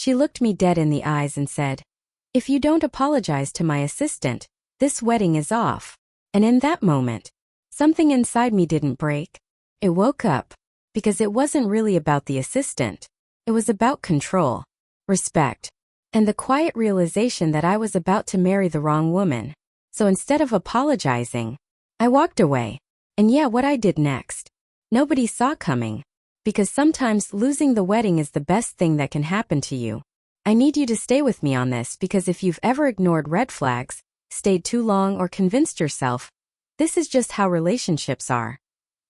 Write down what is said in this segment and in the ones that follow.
She looked me dead in the eyes and said, "If you don't apologize to my assistant, this wedding is off." And in that moment, something inside me didn't break. It woke up, because it wasn't really about the assistant. It was about control, respect, and the quiet realization that I was about to marry the wrong woman. So instead of apologizing, I walked away. And yeah, what I did next, nobody saw coming. Because sometimes losing the wedding is the best thing that can happen to you. I need you to stay with me on this, because if you've ever ignored red flags, stayed too long, or convinced yourself, this is just how relationships are,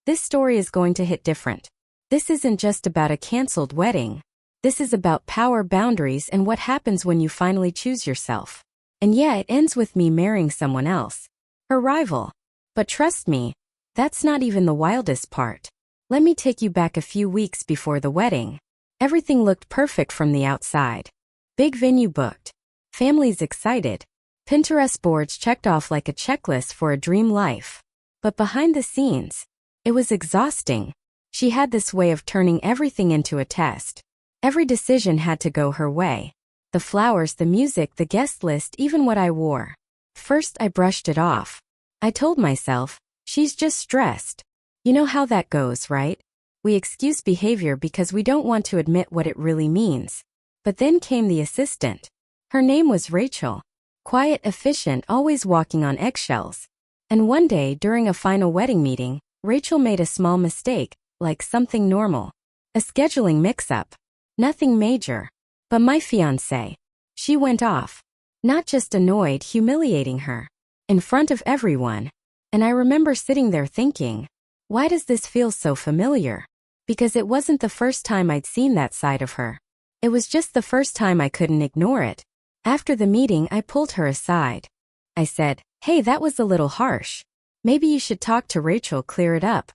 this story is going to hit different. This isn't just about a canceled wedding. This is about power, boundaries, and what happens when you finally choose yourself. And yeah, it ends with me marrying someone else, her rival. But trust me, that's not even the wildest part. Let me take you back a few weeks before the wedding. Everything looked perfect from the outside. Big venue booked. Families excited. Pinterest boards checked off like a checklist for a dream life. But behind the scenes, it was exhausting. She had this way of turning everything into a test. Every decision had to go her way. The flowers, the music, the guest list, even what I wore. First, I brushed it off. I told myself, she's just stressed. You know how that goes, right? We excuse behavior because we don't want to admit what it really means. But then came the assistant. Her name was Rachel. Quiet, efficient, always walking on eggshells. And one day, during a final wedding meeting, Rachel made a small mistake, like something normal. A scheduling mix-up. Nothing major. But my fiancé, she went off. Not just annoyed, humiliating her. In front of everyone. And I remember sitting there thinking, why does this feel so familiar? Because it wasn't the first time I'd seen that side of her. It was just the first time I couldn't ignore it. After the meeting, I pulled her aside. I said, "Hey, that was a little harsh. Maybe you should talk to Rachel, clear it up."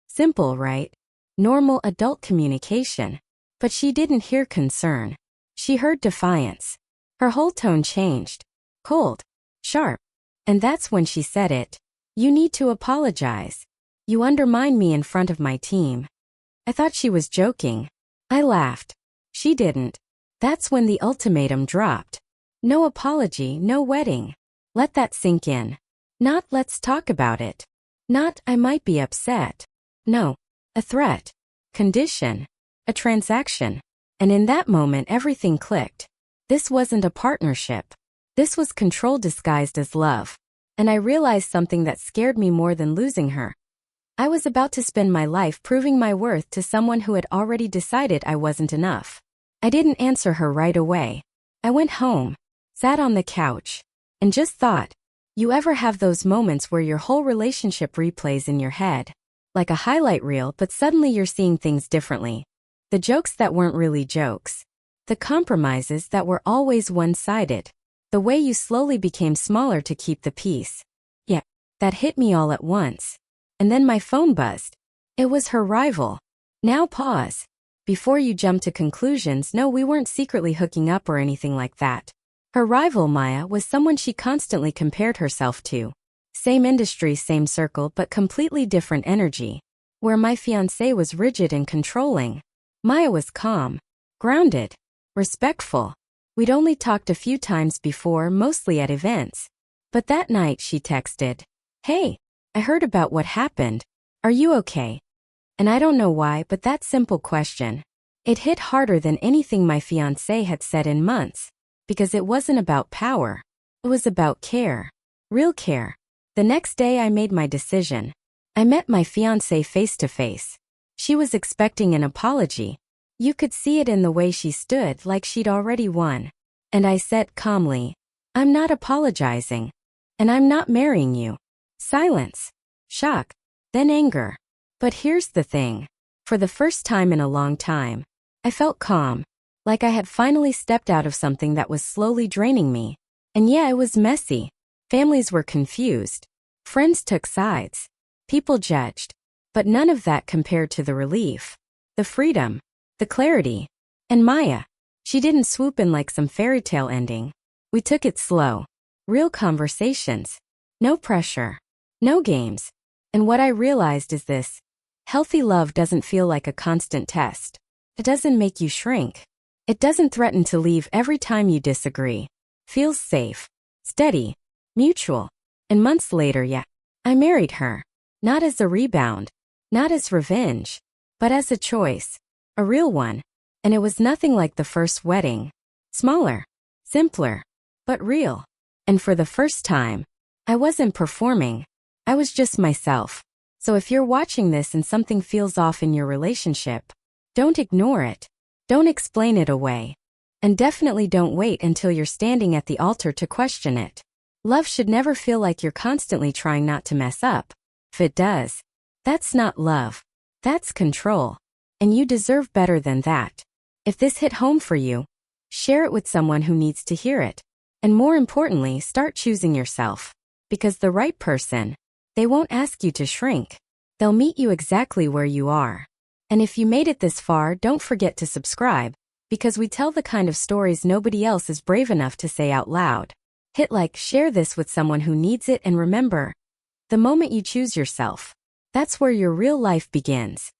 Simple, right? Normal adult communication. But she didn't hear concern. She heard defiance. Her whole tone changed. Cold. Sharp. And that's when she said it. "You need to apologize. You undermined me in front of my team." I thought she was joking. I laughed. She didn't. That's when the ultimatum dropped. No apology, no wedding. Let that sink in. Not "let's talk about it." Not "I might be upset." No. A threat. Condition. A transaction. And in that moment everything clicked. This wasn't a partnership. This was control disguised as love. And I realized something that scared me more than losing her. I was about to spend my life proving my worth to someone who had already decided I wasn't enough. I didn't answer her right away. I went home, sat on the couch, and just thought, you ever have those moments where your whole relationship replays in your head? Like a highlight reel, but suddenly you're seeing things differently. The jokes that weren't really jokes. The compromises that were always one-sided. The way you slowly became smaller to keep the peace. Yeah, that hit me all at once. And then my phone buzzed. It was her rival. Now pause. Before you jump to conclusions, no, we weren't secretly hooking up or anything like that. Her rival, Maya, was someone she constantly compared herself to. Same industry, same circle, but completely different energy. Where my fiancé was rigid and controlling, Maya was calm, grounded, respectful. We'd only talked a few times before, mostly at events. But that night she texted, "Hey, I heard about what happened. Are you okay?" And I don't know why, but that simple question, it hit harder than anything my fiancé had said in months. Because it wasn't about power. It was about care. Real care. The next day I made my decision. I met my fiancé face to face. She was expecting an apology. You could see it in the way she stood, like she'd already won. And I said calmly, "I'm not apologizing. And I'm not marrying you." Silence. Shock. Then anger. But here's the thing. For the first time in a long time, I felt calm. Like I had finally stepped out of something that was slowly draining me. And yeah, it was messy. Families were confused. Friends took sides. People judged. But none of that compared to the relief. The freedom. The clarity. And Maya. She didn't swoop in like some fairy tale ending. We took it slow. Real conversations. No pressure. No games. And what I realized is this. Healthy love doesn't feel like a constant test. It doesn't make you shrink. It doesn't threaten to leave every time you disagree. Feels safe, steady, mutual. And months later, yeah, I married her. Not as a rebound, not as revenge, but as a choice. A real one. And it was nothing like the first wedding. Smaller, simpler, but real. And for the first time, I wasn't performing. I was just myself. So if you're watching this and something feels off in your relationship, don't ignore it. Don't explain it away. And definitely don't wait until you're standing at the altar to question it. Love should never feel like you're constantly trying not to mess up. If it does, that's not love. That's control. And you deserve better than that. If this hit home for you, share it with someone who needs to hear it. And more importantly, start choosing yourself. Because the right person, they won't ask you to shrink. They'll meet you exactly where you are. And if you made it this far, don't forget to subscribe, because we tell the kind of stories nobody else is brave enough to say out loud. Hit like, share this with someone who needs it, and remember, the moment you choose yourself, that's where your real life begins.